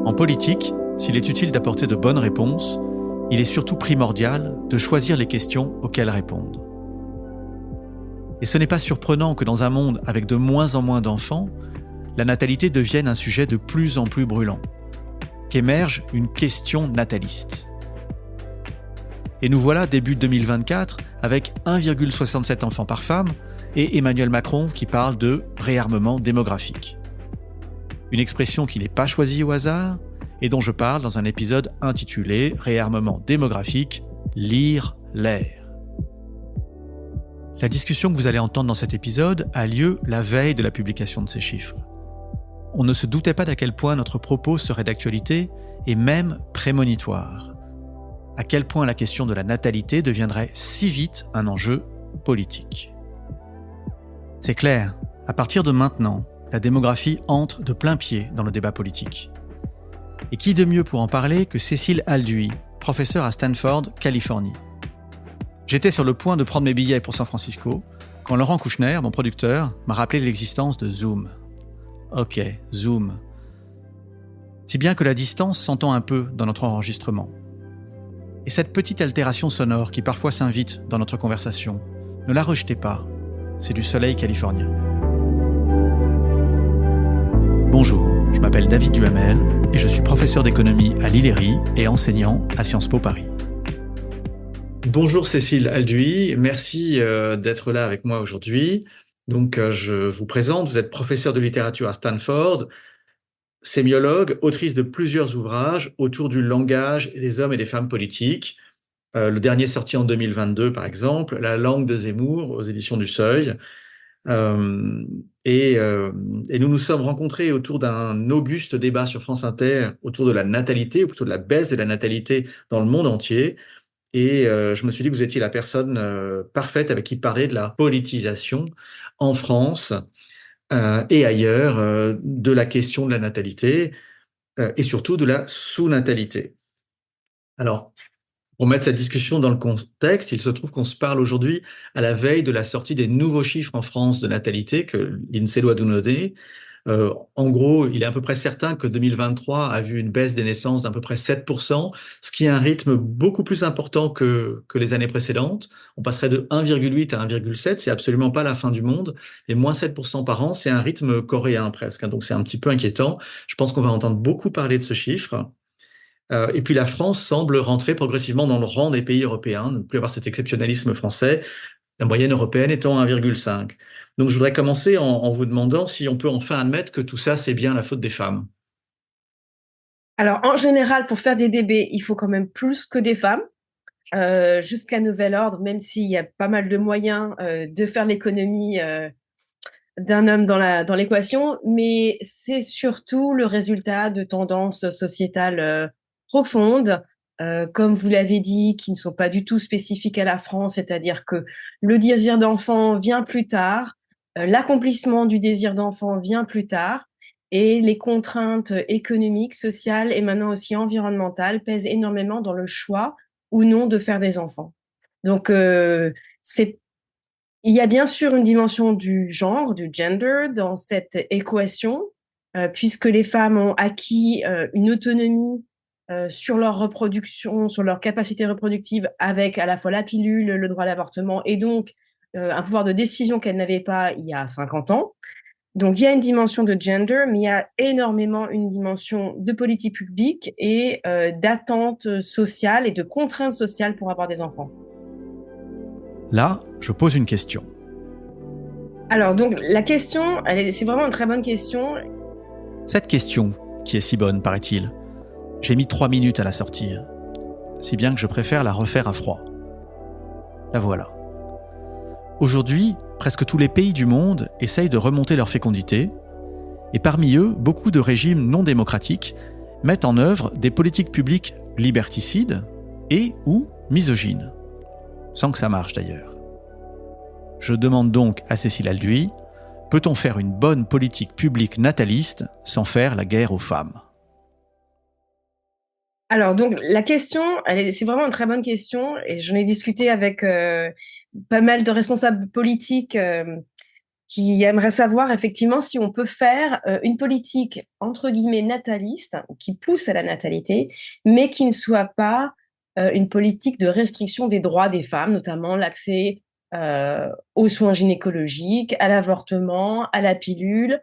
En politique, s'il est utile d'apporter de bonnes réponses, il est surtout primordial de choisir les questions auxquelles répondre. Et ce n'est pas surprenant que dans un monde avec de moins en moins d'enfants, la natalité devienne un sujet de plus en plus brûlant, qu'émerge une question nataliste. Et nous voilà début 2024 avec 1,67 enfants par femme et Emmanuel Macron qui parle de réarmement démographique. Une expression qui n'est pas choisie au hasard et dont je parle dans un épisode intitulé « Réarmement démographique, lire l'air ». La discussion que vous allez entendre dans cet épisode a lieu la veille de la publication de ces chiffres. On ne se doutait pas d'à quel point notre propos serait d'actualité et même prémonitoire. À quel point la question de la natalité deviendrait si vite un enjeu politique. C'est clair, à partir de maintenant, la démographie entre de plein pied dans le débat politique. Et qui de mieux pour en parler que Cécile Alduy, professeure à Stanford, Californie. J'étais sur le point de prendre mes billets pour San Francisco quand Laurent Kouchner, mon producteur, m'a rappelé l'existence de Zoom. Ok, Zoom. Si bien que la distance s'entend un peu dans notre enregistrement. Et cette petite altération sonore qui parfois s'invite dans notre conversation, ne la rejetez pas, c'est du soleil californien. Bonjour, je m'appelle David Duhamel et je suis professeur d'économie à l'ILERI et enseignant à Sciences Po Paris. Bonjour Cécile Alduy, merci d'être là avec moi aujourd'hui. Donc je vous présente, vous êtes professeure de littérature à Stanford, sémiologue, autrice de plusieurs ouvrages autour du langage des hommes et des femmes politiques. Le dernier sorti en 2022 par exemple, La langue de Zemmour aux éditions du Seuil. Et nous nous sommes rencontrés autour d'un auguste débat sur France Inter autour de la natalité, ou plutôt de la baisse de la natalité dans le monde entier. Et je me suis dit que vous étiez la personne parfaite avec qui parler de la politisation en France et ailleurs de la question de la natalité et surtout de la sous-natalité. Alors, pour mettre cette discussion dans le contexte, il se trouve qu'on se parle aujourd'hui à la veille de la sortie des nouveaux chiffres en France de natalité que l'INSEE doit nous donner. En gros, il est à peu près certain que 2023 a vu une baisse des naissances d'à peu près 7%, ce qui est un rythme beaucoup plus important que les années précédentes. On passerait de 1,8 à 1,7, c'est absolument pas la fin du monde. Et moins 7% par an, c'est un rythme coréen presque, donc c'est un petit peu inquiétant. Je pense qu'on va entendre beaucoup parler de ce chiffre. Et puis la France semble rentrer progressivement dans le rang des pays européens, ne plus avoir cet exceptionnalisme français, la moyenne européenne étant 1,5. Donc je voudrais commencer en vous demandant si on peut enfin admettre que tout ça, c'est bien la faute des femmes. Alors, en général, pour faire des bébés, il faut quand même plus que des femmes, jusqu'à nouvel ordre, même s'il y a pas mal de moyens de faire l'économie d'un homme dans l'équation, mais c'est surtout le résultat de tendances sociétales profondes, comme vous l'avez dit, qui ne sont pas du tout spécifiques à la France, c'est-à-dire que le désir d'enfant vient plus tard, l'accomplissement du désir d'enfant vient plus tard, et les contraintes économiques, sociales et maintenant aussi environnementales pèsent énormément dans le choix ou non de faire des enfants. Donc, il y a bien sûr une dimension du genre, du gender dans cette équation, puisque les femmes ont acquis une autonomie sur leur reproduction, sur leur capacité reproductive, avec à la fois la pilule, le droit à l'avortement, et donc un pouvoir de décision qu'elles n'avaient pas il y a 50 ans. Donc il y a une dimension de gender, mais il y a énormément une dimension de politique publique et d'attente sociale et de contraintes sociales pour avoir des enfants. Là, je pose une question. Alors, donc, la question, c'est vraiment une très bonne question. Cette question, qui est si bonne, paraît-il, j'ai mis 3 minutes à la sortir, si bien que je préfère la refaire à froid. La voilà. Aujourd'hui, presque tous les pays du monde essayent de remonter leur fécondité, et parmi eux, beaucoup de régimes non démocratiques mettent en œuvre des politiques publiques liberticides et ou misogynes. Sans que ça marche d'ailleurs. Je demande donc à Cécile Alduy, peut-on faire une bonne politique publique nataliste sans faire la guerre aux femmes ? Alors, donc, la question, c'est vraiment une très bonne question, et j'en ai discuté avec pas mal de responsables politiques qui aimerait savoir effectivement si on peut faire une politique entre guillemets nataliste qui pousse à la natalité, mais qui ne soit pas une politique de restriction des droits des femmes, notamment l'accès aux soins gynécologiques, à l'avortement, à la pilule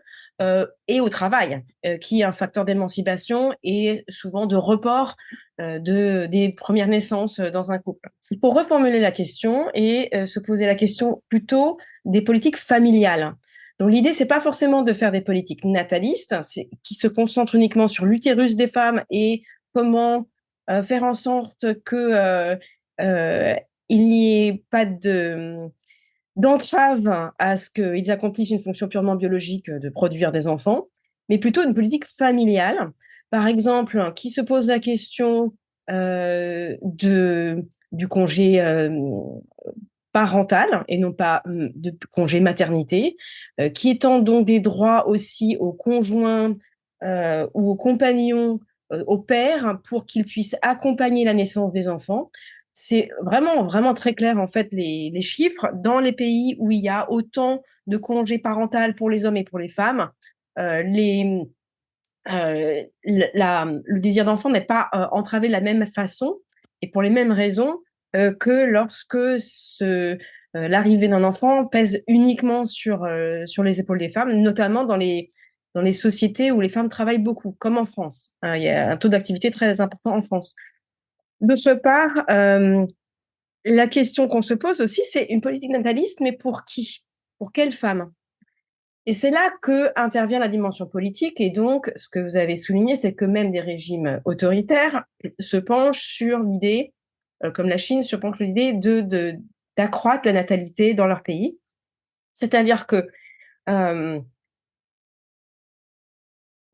et au travail, qui est un facteur d'émancipation et souvent de report des premières naissances dans un couple. Pour reformuler la question et se poser la question plutôt des politiques familiales. Donc l'idée, c'est pas forcément de faire des politiques natalistes qui se concentrent uniquement sur l'utérus des femmes et comment faire en sorte que il n'y ait pas d'entrave à ce qu'ils accomplissent une fonction purement biologique de produire des enfants, mais plutôt une politique familiale, par exemple, qui se pose la question du congé parental et non pas de congé maternité, qui étend donc des droits aussi aux conjoints ou aux compagnons, aux pères, pour qu'ils puissent accompagner la naissance des enfants. C'est vraiment, vraiment très clair, en fait, les chiffres. Dans les pays où il y a autant de congés parentaux pour les hommes et pour les femmes, le désir d'enfant n'est pas entravé de la même façon et pour les mêmes raisons que lorsque l'arrivée d'un enfant pèse uniquement sur les épaules des femmes, notamment dans les sociétés où les femmes travaillent beaucoup, comme en France. Il y a un taux d'activité très important en France. De ce part, la question qu'on se pose aussi, c'est une politique nataliste, mais pour qui? Pour quelle femme? Et c'est là que intervient la dimension politique. Et donc, ce que vous avez souligné, c'est que même des régimes autoritaires se penchent sur l'idée, comme la Chine, se penchent sur l'idée d'accroître la natalité dans leur pays. C'est-à-dire que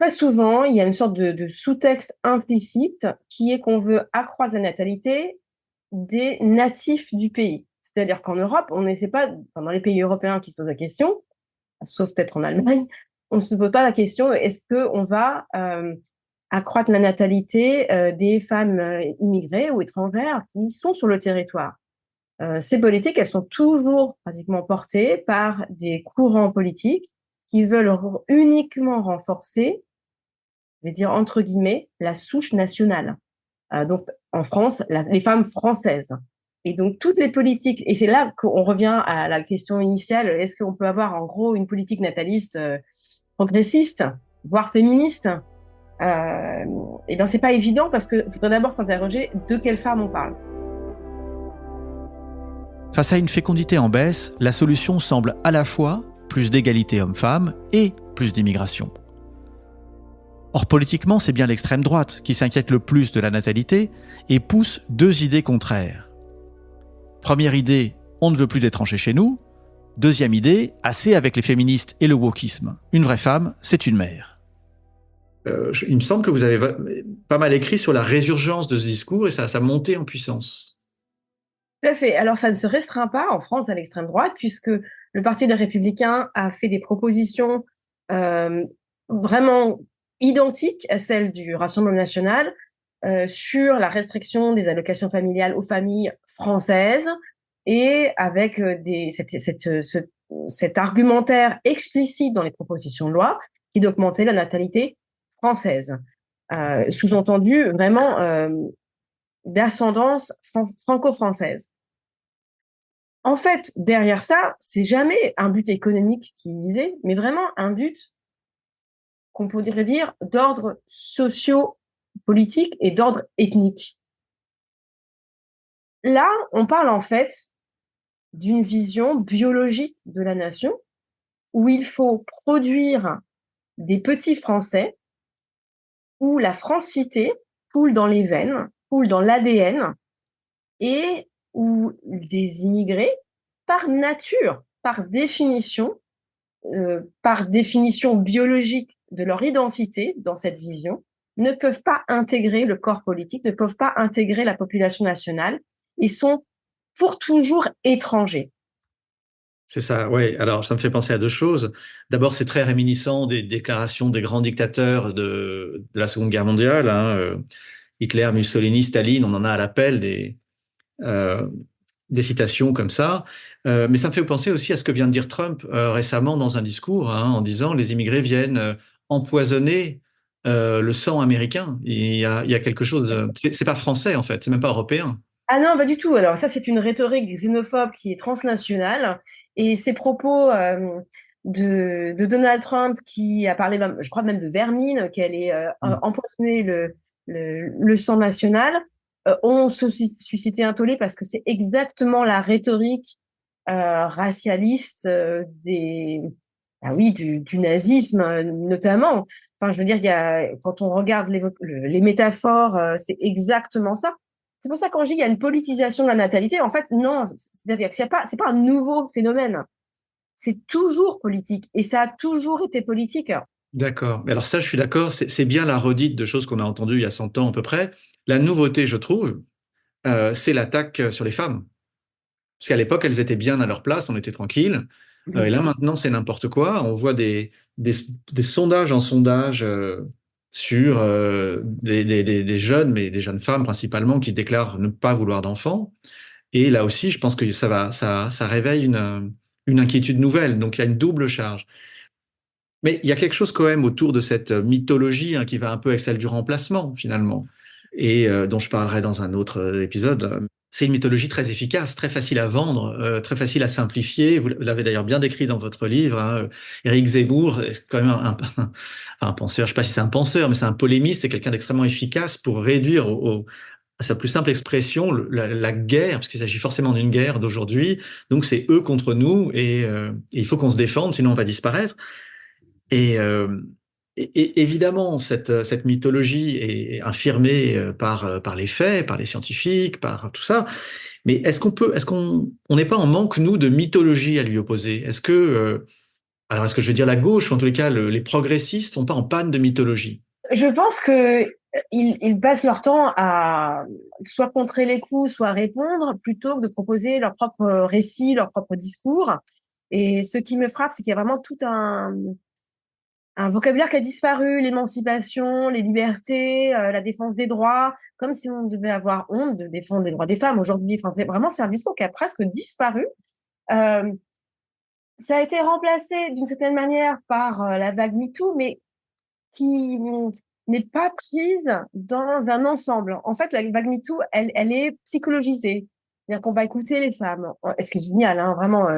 pas souvent, il y a une sorte de sous-texte implicite qui est qu'on veut accroître la natalité des natifs du pays. C'est-à-dire qu'en Europe, on n'essaie pas, dans les pays européens qui se posent la question, sauf peut-être en Allemagne, on ne se pose pas la question, est-ce qu'on va accroître la natalité des femmes immigrées ou étrangères qui sont sur le territoire? Ces politiques, elles sont toujours pratiquement portées par des courants politiques qui veulent uniquement renforcer, je vais dire entre guillemets, la souche nationale. Donc, en France, les femmes françaises. Et donc, toutes les politiques, et c'est là qu'on revient à la question initiale, est-ce qu'on peut avoir en gros une politique nataliste progressiste, voire féministe? Et bien, c'est pas évident parce qu'il faudrait d'abord s'interroger de quelle femme on parle. Face à une fécondité en baisse, la solution semble à la fois plus d'égalité homme-femme et plus d'immigration. Or, politiquement, c'est bien l'extrême droite qui s'inquiète le plus de la natalité et pousse deux idées contraires. Première idée, on ne veut plus d'étrangers chez nous. Deuxième idée, assez avec les féministes et le wokisme. Une vraie femme, c'est une mère. Il me semble que vous avez pas mal écrit sur la résurgence de ce discours et sa montée en puissance. Tout à fait. Alors, ça ne se restreint pas en France à l'extrême droite, puisque le Parti des Républicains a fait des propositions vraiment identiques à celles du Rassemblement national sur la restriction des allocations familiales aux familles françaises et avec cet argumentaire explicite dans les propositions de loi qui d'augmenter la natalité française. Sous-entendu vraiment d'ascendance franco-française. En fait, derrière ça, c'est jamais un but économique qui est visé, mais vraiment un but qu'on pourrait dire d'ordre socio-politique et d'ordre ethnique. Là, on parle en fait d'une vision biologique de la nation où il faut produire des petits Français où la francité coule dans les veines, coule dans l'ADN et où des immigrés, par nature, par définition biologique de leur identité dans cette vision, ne peuvent pas intégrer le corps politique, ne peuvent pas intégrer la population nationale et sont pour toujours étrangers. C'est ça, oui. Alors, ça me fait penser à deux choses. D'abord, c'est très réminiscent des déclarations des grands dictateurs de la Seconde Guerre mondiale. Hitler, Mussolini, Staline, on en a à l'appel des citations comme ça. Mais ça me fait penser aussi à ce que vient de dire Trump récemment dans un discours, hein, en disant les immigrés viennent empoisonner le sang américain. Il y a quelque chose. C'est pas français en fait, c'est même pas européen. Ah non, pas du tout. Alors ça, c'est une rhétorique xénophobe qui est transnationale. Et ces propos de Donald Trump qui a parlé, je crois même de vermine, qui allait Mm. empoisonner le sang national, ont suscité un tollé parce que c'est exactement la rhétorique racialiste ah oui, du nazisme notamment. Enfin, je veux dire, quand on regarde les métaphores, c'est exactement ça. C'est pour ça quand je dis qu'il y a une politisation de la natalité, en fait, non, c'est-à-dire que c'est pas un nouveau phénomène. C'est toujours politique et ça a toujours été politique. D'accord. Mais alors ça, je suis d'accord, c'est bien la redite de choses qu'on a entendues il y a 100 ans à peu près. La nouveauté, je trouve, c'est l'attaque sur les femmes. Parce qu'à l'époque, elles étaient bien à leur place, on était tranquille. Et là, maintenant, c'est n'importe quoi. On voit des, des sondages en sondage sur des jeunes, mais des jeunes femmes principalement, qui déclarent ne pas vouloir d'enfants. Et là aussi, je pense que ça réveille une inquiétude nouvelle. Donc, il y a une double charge. Mais il y a quelque chose quand même autour de cette mythologie hein, qui va un peu avec celle du remplacement, finalement, et dont je parlerai dans un autre épisode. C'est une mythologie très efficace, très facile à vendre, très facile à simplifier. Vous l'avez d'ailleurs bien décrit dans votre livre. Hein. Éric Zemmour, c'est quand même un penseur, je ne sais pas si c'est un penseur, mais c'est un polémiste, c'est quelqu'un d'extrêmement efficace pour réduire à sa plus simple expression la guerre, parce qu'il s'agit forcément d'une guerre d'aujourd'hui. Donc c'est eux contre nous et il faut qu'on se défende, sinon on va disparaître. Et, euh, et évidemment, cette mythologie est infirmée par les faits, par les scientifiques, par tout ça. Mais est-ce qu'on on n'est pas en manque, nous, de mythologie à lui opposer? Alors est-ce que je veux dire la gauche, ou en tous les cas, les progressistes sont pas en panne de mythologie? Je pense que ils passent leur temps à soit contrer les coups, soit répondre, plutôt que de proposer leur propre récit, leur propre discours. Et ce qui me frappe, c'est qu'il y a vraiment tout un vocabulaire qui a disparu, l'émancipation, les libertés, la défense des droits, comme si on devait avoir honte de défendre les droits des femmes aujourd'hui. Enfin, c'est un discours qui a presque disparu. Euh, Ça a été remplacé d'une certaine manière par la vague MeToo, mais qui n'est pas prise dans un ensemble. En fait, la vague MeToo, elle est psychologisée. C'est-à-dire qu'on va écouter les femmes. Ce qui est génial, hein, vraiment.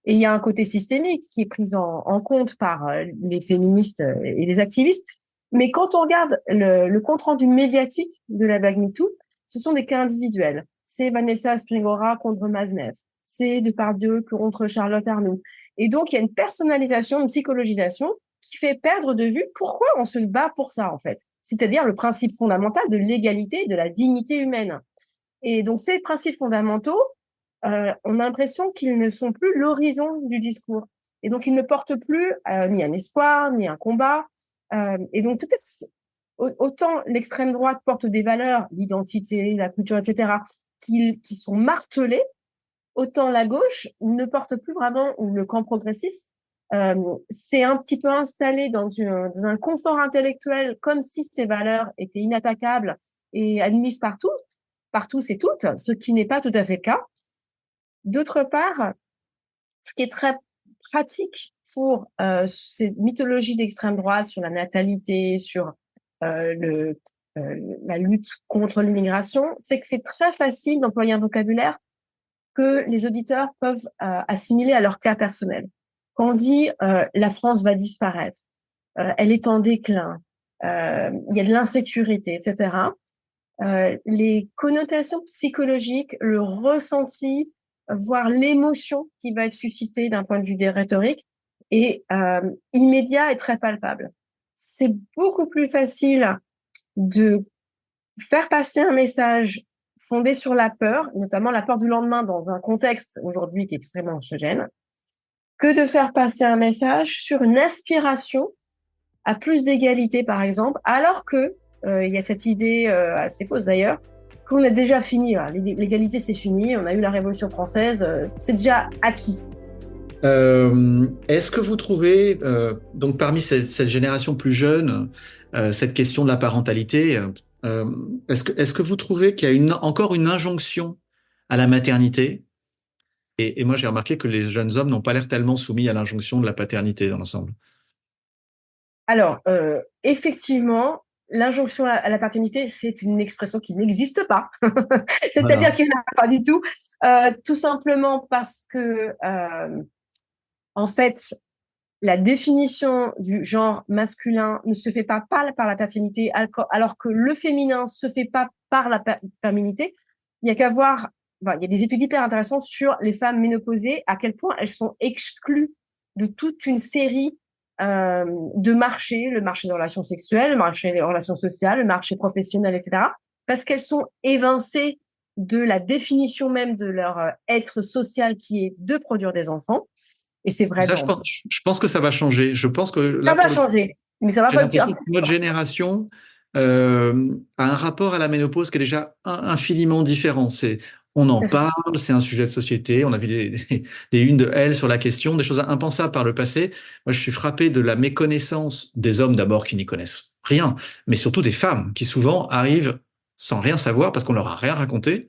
Et il y a un côté systémique qui est pris en compte par les féministes et les activistes. Mais quand on regarde le compte-rendu médiatique de la vague MeToo, ce sont des cas individuels. C'est Vanessa Springora contre Maznev. C'est Depardieu contre Charlotte Arnoux. Et donc, il y a une personnalisation, une psychologisation qui fait perdre de vue pourquoi on se bat pour ça, en fait. C'est-à-dire le principe fondamental de l'égalité, de la dignité humaine. Et donc, ces principes fondamentaux, on a l'impression qu'ils ne sont plus l'horizon du discours. Et donc, ils ne portent plus ni un espoir, ni un combat. Et donc, peut-être, autant l'extrême droite porte des valeurs, l'identité, la culture, etc., qui sont martelées, autant la gauche ne porte plus vraiment, ou le camp progressiste, c'est un petit peu installé dans un confort intellectuel, comme si ces valeurs étaient inattaquables et admises par tous et toutes, ce qui n'est pas tout à fait le cas. D'autre part, ce qui est très pratique pour ces mythologies d'extrême droite sur la natalité, sur euh, la lutte contre l'immigration, c'est que c'est très facile d'employer un vocabulaire que les auditeurs peuvent assimiler à leur cas personnel. Quand on dit la France va disparaître, elle est en déclin, il y a de l'insécurité, etc., les connotations psychologiques, le ressenti, voire l'émotion qui va être suscitée d'un point de vue des rhétoriques est immédiat et très palpable. C'est beaucoup plus facile de faire passer un message fondé sur la peur, notamment la peur du lendemain dans un contexte aujourd'hui qui est extrêmement anxiogène, que de faire passer un message sur une aspiration à plus d'égalité, par exemple, alors que il y a cette idée assez fausse d'ailleurs, qu'on a déjà fini. L'égalité, c'est fini. On a eu la Révolution française. C'est déjà acquis. Est-ce que vous trouvez, donc parmi cette génération plus jeune, cette question de la parentalité, est-ce que vous trouvez qu'il y a encore une injonction à la maternité. Et moi, j'ai remarqué que les jeunes hommes n'ont pas l'air tellement soumis à l'injonction de la paternité dans l'ensemble. Alors, effectivement, l'injonction à la paternité, c'est une expression qui n'existe pas. Voilà. C'est-à-dire qu'il n'y en a pas du tout. Tout simplement parce que, en fait, la définition du genre masculin ne se fait pas par la paternité, alors que le féminin se fait pas par la féminité. Il y a qu'à voir, il y a des études hyper intéressantes sur les femmes ménopausées, à quel point elles sont exclues de toute une série de marchés, le marché des relations sexuelles, le marché des relations sociales, le marché professionnel, etc., parce qu'elles sont évincées de la définition même de leur être social qui est de produire des enfants. Et c'est vrai Ça, dans... je pense que ça va changer. Je pense que Ça là, va pour le coup, changer, mais ça va j'ai pas être... l'impression que notre génération a un rapport à la ménopause qui est déjà infiniment différent. On en parle, c'est un sujet de société. On a vu des unes de Elle sur la question, des choses impensables par le passé. Moi, je suis frappé de la méconnaissance des hommes d'abord qui n'y connaissent rien, mais surtout des femmes qui souvent arrivent sans rien savoir parce qu'on leur a rien raconté.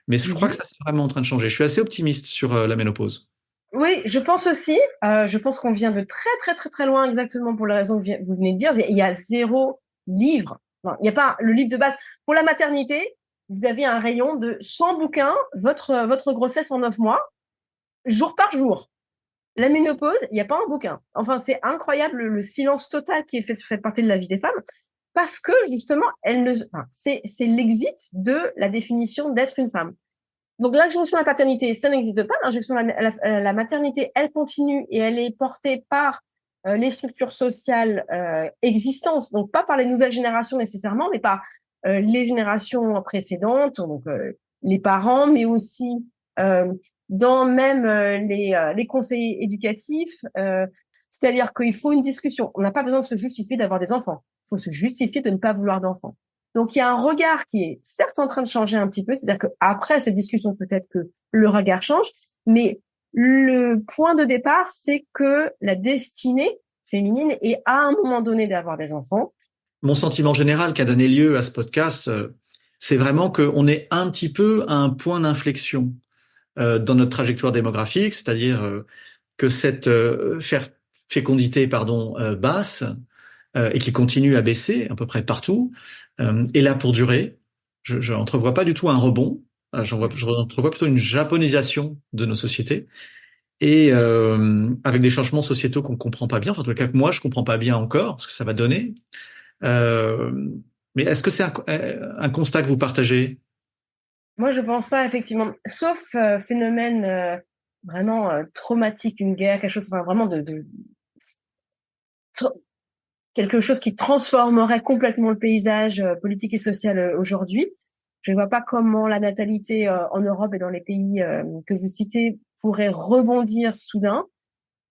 Mais je crois que ça, c'est vraiment en train de changer. Je suis assez optimiste sur la ménopause. Oui, je pense aussi. Je pense qu'on vient de très, très, très, très loin, exactement pour la raison que vous venez de dire. Il y a zéro livre. Non, il n'y a pas le livre de base. Pour la maternité, vous avez un rayon de 100 bouquins, votre grossesse en 9 mois, jour par jour. La ménopause, il n'y a pas un bouquin. Enfin, c'est incroyable le silence total qui est fait sur cette partie de la vie des femmes, parce que justement, c'est l'exit de la définition d'être une femme. Donc l'injonction à la paternité, ça n'existe pas. L'injonction à la maternité, elle continue et elle est portée par les structures sociales existantes, donc pas par les nouvelles générations nécessairement, mais par les générations précédentes, donc les parents, mais aussi euh, dans même les conseillers éducatifs. C'est-à-dire qu'il faut une discussion. On n'a pas besoin de se justifier d'avoir des enfants. Il faut se justifier de ne pas vouloir d'enfants. Donc, il y a un regard qui est certes en train de changer un petit peu, c'est-à-dire qu'après cette discussion, peut-être que le regard change, mais le point de départ, c'est que la destinée féminine est à un moment donné d'avoir des enfants. Mon sentiment général qui a donné lieu à ce podcast, c'est vraiment qu'on est un petit peu à un point d'inflexion dans notre trajectoire démographique, c'est-à-dire que cette fécondité basse et qui continue à baisser à peu près partout est là pour durer. Je n'entrevois pas du tout un rebond. Je entrevois plutôt une japonisation de nos sociétés et avec des changements sociétaux qu'on comprend pas bien. Enfin, en tout cas que moi je comprends pas bien encore ce que ça va donner. Euh, mais est-ce que c'est un constat que vous partagez? Moi, je pense pas, effectivement, sauf phénomène vraiment traumatique, une guerre, quelque chose, enfin, vraiment quelque chose qui transformerait complètement le paysage politique et social aujourd'hui. Je ne vois pas comment la natalité en Europe et dans les pays que vous citez pourrait rebondir soudain,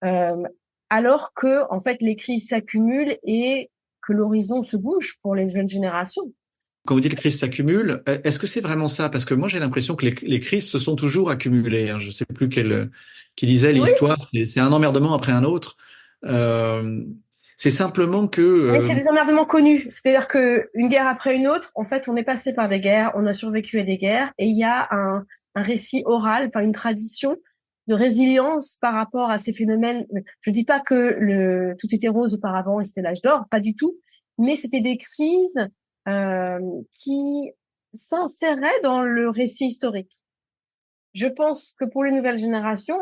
euh, alors que en fait les crises s'accumulent et que l'horizon se bouge pour les jeunes générations. Quand vous dites que les crises s'accumulent, est-ce que c'est vraiment ça? Parce que moi, j'ai l'impression que les crises se sont toujours accumulées. Hein. Je ne sais plus qui disait Oui, l'histoire. C'est un emmerdement après un autre. Euh, c'est simplement que mais c'est des emmerdements connus. C'est-à-dire que une guerre après une autre, en fait, on est passé par des guerres, on a survécu à des guerres, et il y a un récit oral, enfin une tradition de résilience par rapport à ces phénomènes. Je dis pas que tout était rose auparavant et c'était l'âge d'or, pas du tout, mais c'était des crises euh, qui s'inséraient dans le récit historique. Je pense que pour les nouvelles générations,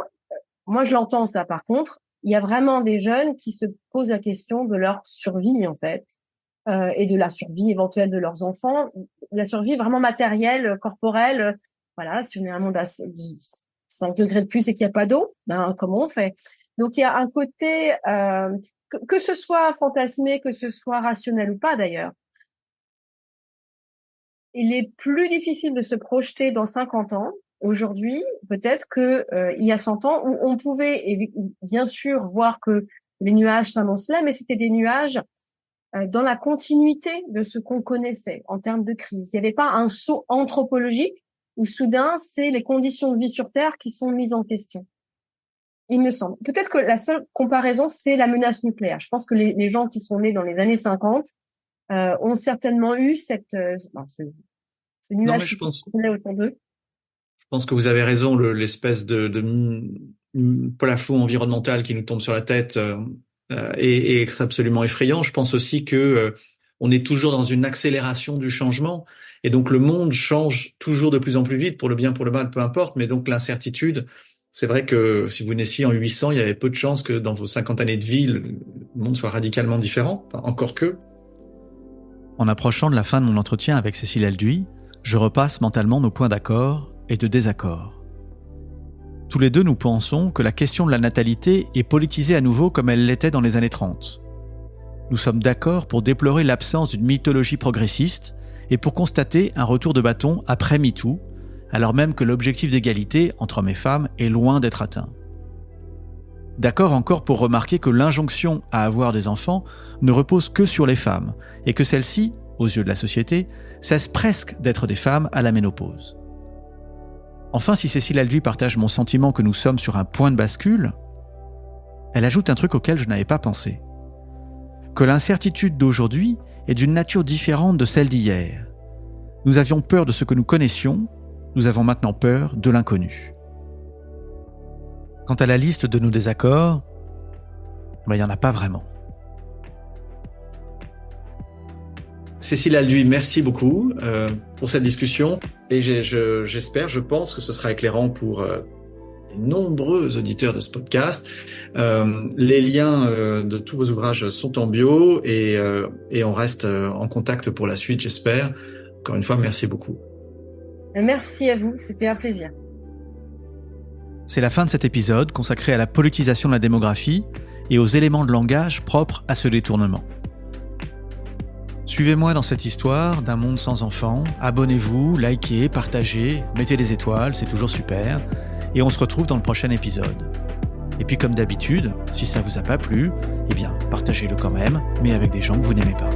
moi je l'entends ça par contre, il y a vraiment des jeunes qui se posent la question de leur survie en fait, et de la survie éventuelle de leurs enfants, la survie vraiment matérielle, corporelle. Voilà, si on est à un monde à 5 degrés de plus et qu'il n'y a pas d'eau, ben comment on fait? Donc il y a un côté, que ce soit fantasmé, que ce soit rationnel ou pas d'ailleurs, il est plus difficile de se projeter dans 50 ans aujourd'hui, peut-être que il y a 100 ans où on pouvait bien sûr voir que les nuages s'amoncelaient, mais c'était des nuages dans la continuité de ce qu'on connaissait en termes de crise. Il n'y avait pas un saut anthropologique où soudain, c'est les conditions de vie sur Terre qui sont mises en question. Il me semble. Peut-être que la seule comparaison, c'est la menace nucléaire. Je pense que les gens qui sont nés dans les années 50 ont certainement eu ce non, mais nuage qui s'est autour d'eux. pense que vous avez raison, l'espèce de plafond environnemental qui nous tombe sur la tête est absolument effrayant. Je pense aussi que on est toujours dans une accélération du changement, et donc le monde change toujours de plus en plus vite, pour le bien, pour le mal, peu importe, mais donc l'incertitude, c'est vrai que si vous naissiez en 800, il y avait peu de chances que dans vos 50 années de vie, le monde soit radicalement différent, enfin, encore que. En approchant de la fin de mon entretien avec Cécile Alduy, je repasse mentalement nos points d'accord et de désaccord. Tous les deux, nous pensons que la question de la natalité est politisée à nouveau comme elle l'était dans les années 30. Nous sommes d'accord pour déplorer l'absence d'une mythologie progressiste et pour constater un retour de bâton après MeToo, alors même que l'objectif d'égalité entre hommes et femmes est loin d'être atteint. D'accord encore pour remarquer que l'injonction à avoir des enfants ne repose que sur les femmes et que celles-ci, aux yeux de la société, cessent presque d'être des femmes à la ménopause. Enfin, si Cécile Alduy partage mon sentiment que nous sommes sur un point de bascule, elle ajoute un truc auquel je n'avais pas pensé. Que l'incertitude d'aujourd'hui est d'une nature différente de celle d'hier. Nous avions peur de ce que nous connaissions, nous avons maintenant peur de l'inconnu. Quant à la liste de nos désaccords, il n'y en a pas vraiment. Cécile Alduy, merci beaucoup pour cette discussion, et je pense que ce sera éclairant pour les nombreux auditeurs de ce podcast. Les liens de tous vos ouvrages sont en bio, et on reste en contact pour la suite, j'espère. Encore une fois, merci beaucoup. Merci à vous, c'était un plaisir. C'est la fin de cet épisode consacré à la politisation de la démographie et aux éléments de langage propres à ce détournement. Suivez-moi dans cette histoire d'un monde sans enfants, abonnez-vous, likez, partagez, mettez des étoiles, c'est toujours super, et on se retrouve dans le prochain épisode. Et puis comme d'habitude, si ça vous a pas plu, partagez-le quand même, mais avec des gens que vous n'aimez pas.